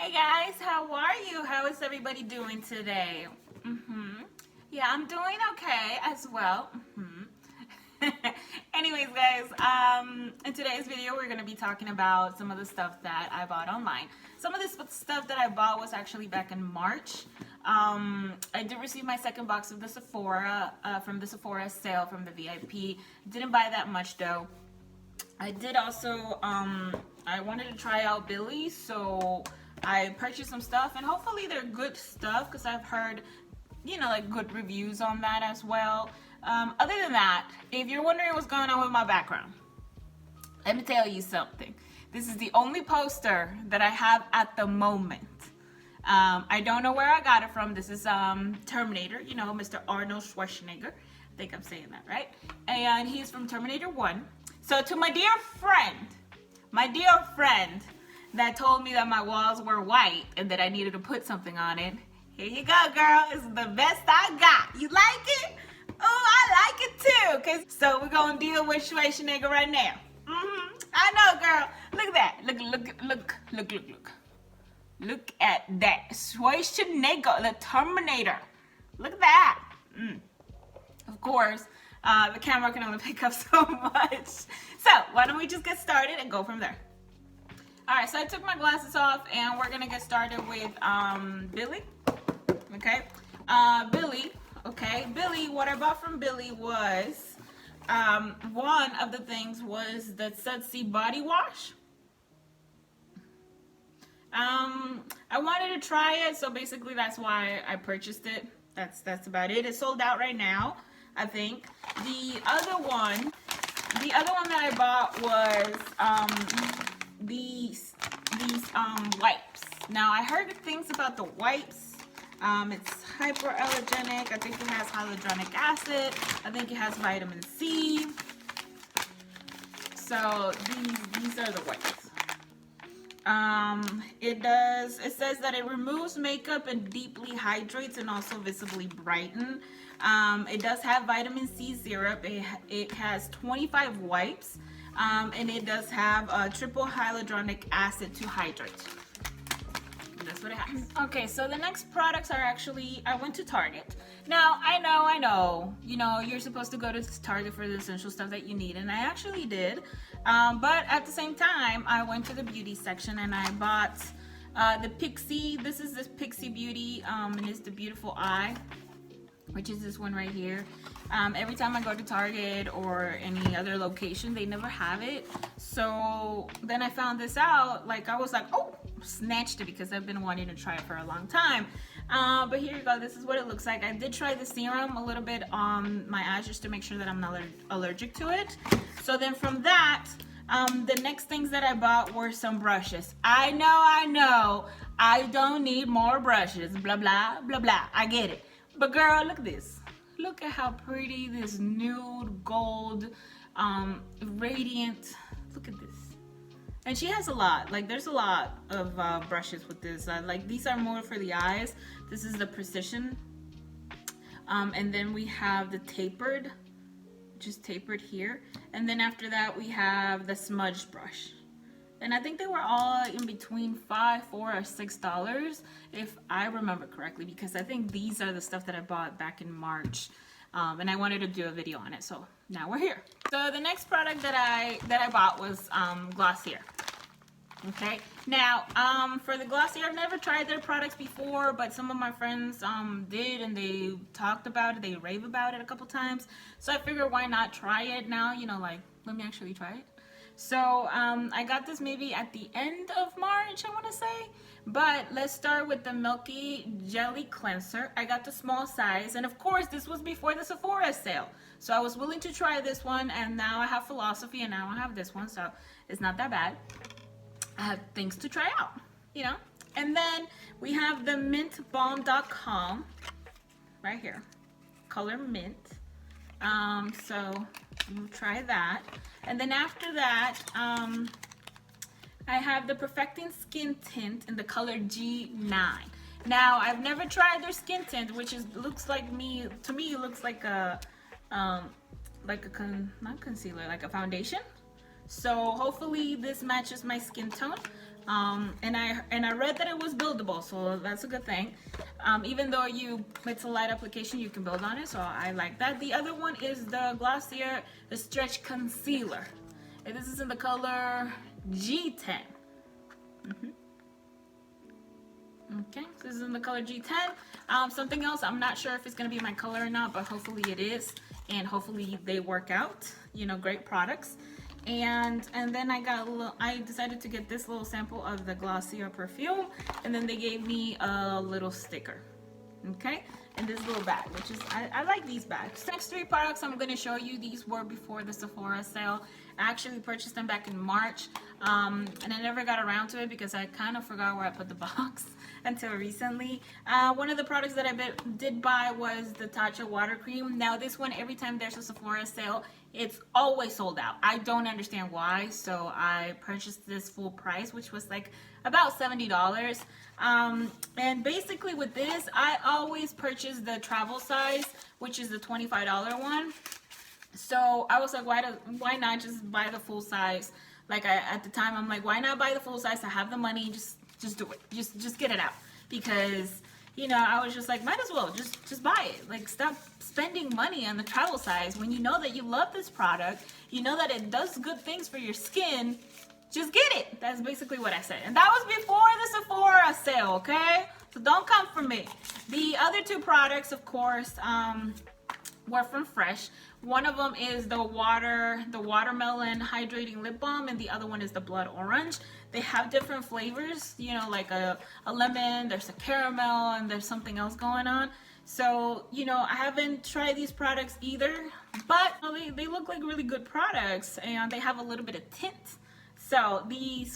Hey guys, how are you? How is everybody doing today? Yeah, I'm doing okay as well. Anyways, guys, in today's video, we're going to be talking about some of the stuff that I bought online. Some of this stuff that I bought was actually back in March. I did receive my second box of the Sephora, from the Sephora sale from the VIP. Didn't buy that much though. I did also, I wanted to try out Billie, so I purchased some stuff, and hopefully they're good stuff because I've heard, you know, like good reviews on that as well. Other than that, if you're wondering what's going on with my background, let me tell you something. This is the only poster that I have at the moment. I don't know where I got it from. This is Terminator, you know, Mr. Arnold Schwarzenegger. I think I'm saying that right. And he's from Terminator 1. So to my dear friend that told me that my walls were white and that I needed to put something on it, here you go, girl. It's the best I got. You like it? Oh, I like it too. So we're going to deal with Schwarzenegger right now. I know, girl. Look at that. Look. Look at that. Schwarzenegger, the Terminator. Look at that. Of course, the camera can only pick up so much. So why don't we just get started and go from there. Alright, so I took my glasses off and we're going to get started with Billie. Okay. Billie, what I bought from Billie was, one of the things was the Sudsy body wash. I wanted to try it, so basically that's why I purchased it. That's about it. It's sold out right now, I think. The other one that I bought was these wipes. Now I heard things about the wipes. It's hypoallergenic. I think it has hyaluronic acid. I think it has vitamin C. So these are the wipes. It says that it removes makeup and deeply hydrates and also visibly brighten. It does have vitamin C syrup. It has 25 wipes. And it does have triple hyaluronic acid to hydrate. That's what it has. Okay, so the next products are actually, I went to Target. Now, I know, you know, you're supposed to go to Target for the essential stuff that you need, and I actually did. But at the same time, I went to the beauty section and I bought the Pixi. This is this Pixi Beauty, and it's the BeautifEYE, which is this one right here. Every time I go to Target or any other location, they never have it. So then I found this out, like I was like, oh, snatched it because I've been wanting to try it for a long time. But here you go, this is what it looks like. I did try the serum a little bit on my eyes just to make sure that I'm not allergic to it. So then from that, the next things that I bought were some brushes. I know, I don't need more brushes, blah, blah, blah, blah. I get it. But girl, look at this. Look at how pretty this nude gold, radiant, look at this. And she has a lot, like there's a lot of brushes with this. Like these are more for the eyes. This is the Precision. And then we have the Tapered, just tapered here. And then after that we have the Smudge Brush. And I think they were all in between $5, $4, or $6, if I remember correctly, because I think these are the stuff that I bought back in March, and I wanted to do a video on it. So now we're here. So the next product that I bought was Glossier. Okay. Now for the Glossier, I've never tried their products before, but some of my friends did, and they talked about it. They rave about it a couple times. So I figured why not try it now? You know, like let me actually try it. So I got this maybe at the end of March, I want to say. But let's start with the Milky Jelly Cleanser. I got the small size, and of course this was before the Sephora sale. So I was willing to try this one, and now I have Philosophy, and now I have this one, so it's not that bad. I have things to try out, you know. And then we have the Mint Balm dotcom right here, color mint. So we'll try that. And then after that, I have the Perfecting Skin Tint in the color G9. Now, I've never tried their skin tint, which looks like to me, it looks like a, not concealer, like a foundation. So hopefully this matches my skin tone. And I read that it was buildable, so that's a good thing. Even though it's a light application, you can build on it, so I like that. The other one is the Glossier Stretch Concealer, and this is in the color G10. Okay, so this is in the color G10. Something else, I'm not sure if it's gonna be my color or not, but hopefully it is, and hopefully they work out. You know, great products. And then I decided to get this little sample of the Glossier perfume, and then they gave me a little sticker. Okay, and this little bag, which is I like these bags. Next three products I'm going to show you, these were before the Sephora sale. I actually purchased them back in March, and I never got around to it because I kind of forgot where I put the box until recently. One of the products that I did buy was the Tacha water cream. Now this one, every time there's a Sephora sale, it's always sold out. I don't understand why, so I purchased this full price, which was like about $70. And basically with this, I always purchase the travel size, which is the $25 one. So I was like, why not just buy the full size? Like at the time, I'm like, why not buy the full size? I have the money, just do it. Just get it out. Because, you know, I was just like, might as well just buy it. Like, stop spending money on the travel size when you know that you love this product, you know that it does good things for your skin. Just get it. That's basically what I said. And that was before the Sephora sale, okay? So don't come for me. The other two products, of course, were from Fresh. One of them is the watermelon hydrating lip balm, and the other one is the blood orange. They have different flavors, you know, like a lemon, there's a caramel, and there's something else going on. So, you know, I haven't tried these products either, but they look like really good products, and they have a little bit of tint. So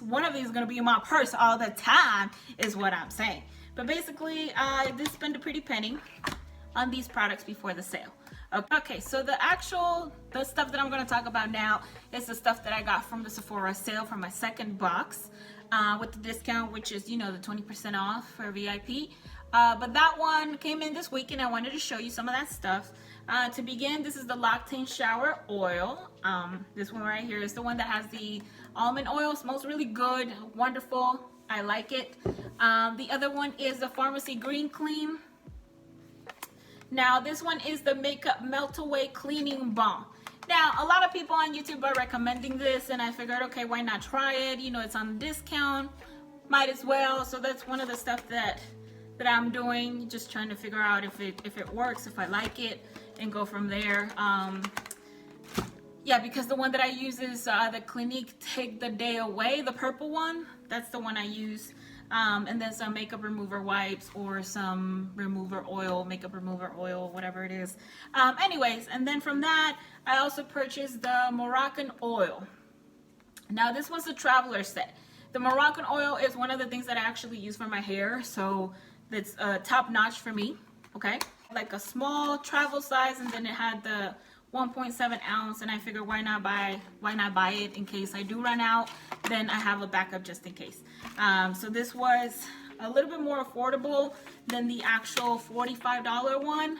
one of these is going to be in my purse all the time, is what I'm saying. But basically, I did spend a pretty penny on these products before the sale. Okay, so the stuff that I'm going to talk about now is the stuff that I got from the Sephora sale from my second box with the discount, which is, you know, the 20% off for VIP. But that one came in this week, and I wanted to show you some of that stuff. To begin, this is the Lactane Shower Oil. This one right here is the one that has the almond oil. Smells really good, wonderful. I like it. The other one is the Pharmacy Green Clean. Now this one is the Makeup Melt Away Cleaning Balm. Now a lot of people on YouTube are recommending this, and I figured, okay, why not try it? You know, it's on discount, might as well. So that's one of the stuff that I'm doing, just trying to figure out if it works, if I like it, and go from there. Yeah, because the one that I use is the Clinique Take the Day Away, the purple one. That's the one I use. And then some makeup remover wipes or some remover oil, makeup remover oil, whatever it is. Anyways, and then from that, I also purchased the Moroccan oil. Now this was a traveler set. The Moroccan oil is one of the things that I actually use for my hair, so that's top notch for me. Okay, like a small travel size, and then it had the 1.7 ounce, and I figured why not buy it in case I do run out, then I have a backup just in case. So this was a little bit more affordable than the actual $45 one.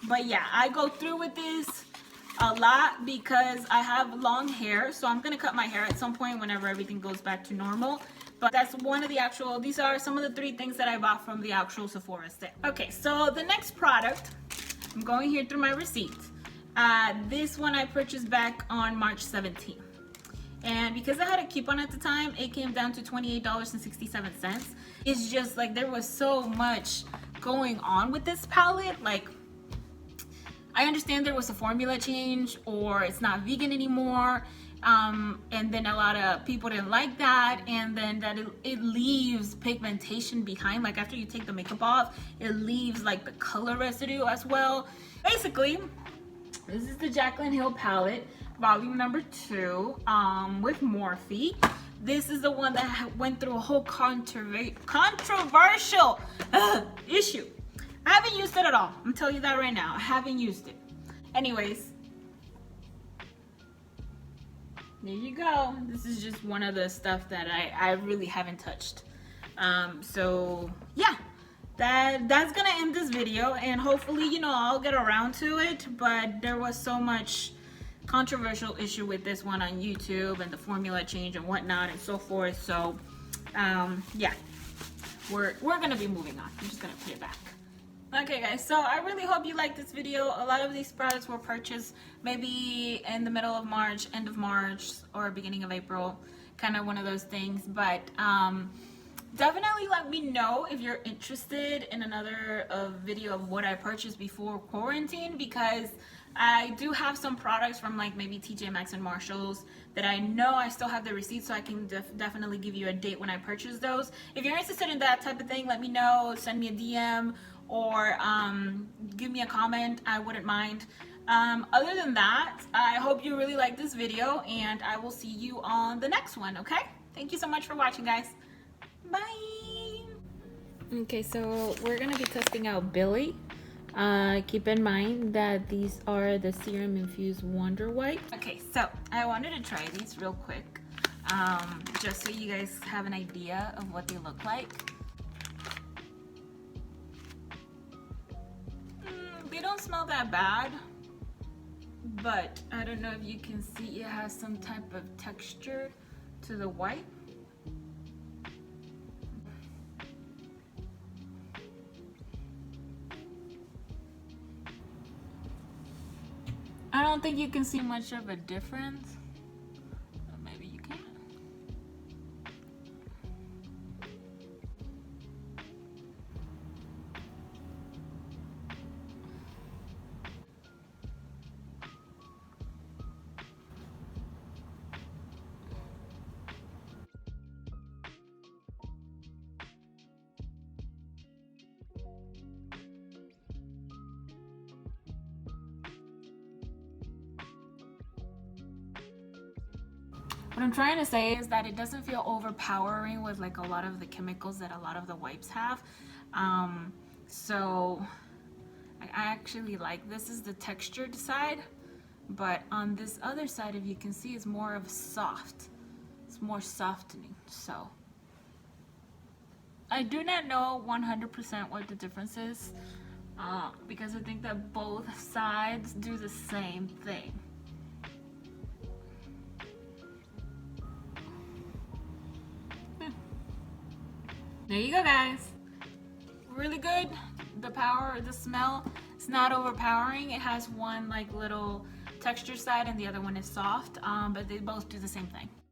But yeah, I go through with this a lot because I have long hair, so I'm gonna cut my hair at some point whenever everything goes back to normal. But that's one of the these are some of the three things that I bought from the actual Sephora sale. Okay, so the next product, I'm going here through my receipts. This one I purchased back on March 17th. And because I had a coupon at the time, it came down to $28.67. It's just like there was so much going on with this palette. Like, I understand there was a formula change or it's not vegan anymore. And then a lot of people didn't like that, and then that it leaves pigmentation behind. Like after you take the makeup off, it leaves like the color residue as well. Basically, this is the Jaclyn Hill palette, volume number 2, with Morphe. This is the one that went through a whole controversial issue. I haven't used it at all. I'm telling you that right now. I haven't used it. Anyways, there you go. This is just one of the stuff that I really haven't touched. So yeah, that's gonna end this video, and hopefully, you know, I'll get around to it. But there was so much controversial issue with this one on YouTube and the formula change and whatnot and so forth. So yeah, we're gonna be moving on. I'm just gonna put it back. Okay guys, so I really hope you liked this video. A lot of these products were purchased maybe in the middle of March, end of March, or beginning of April, kind of one of those things. But definitely let me know if you're interested in another video of what I purchased before quarantine, because I do have some products from like maybe TJ Maxx and Marshalls that I know I still have the receipts, so I can definitely give you a date when I purchase those. If you're interested in that type of thing, let me know, send me a DM, or give me a comment. I wouldn't mind. Other than that, I hope you really like this video, and I will see you on the next one, okay? Thank you so much for watching, guys. Bye! Okay, so we're gonna be testing out Billie. Keep in mind that these are the serum infused wonder wipes. Okay, so I wanted to try these real quick, just so you guys have an idea of what they look like. They don't smell that bad, but I don't know if you can see it has some type of texture to the wipe. I don't think you can see much of a difference. Maybe you can. What I'm trying to say is that it doesn't feel overpowering with like a lot of the chemicals that a lot of the wipes have. So I actually like this is the textured side, but on this other side, if you can see, it's more of soft. It's more softening. So I do not know 100% what the difference is, because I think that both sides do the same thing. There you go, guys. Really good. The power, the smell, it's not overpowering. It has one like little texture side and the other one is soft, but they both do the same thing.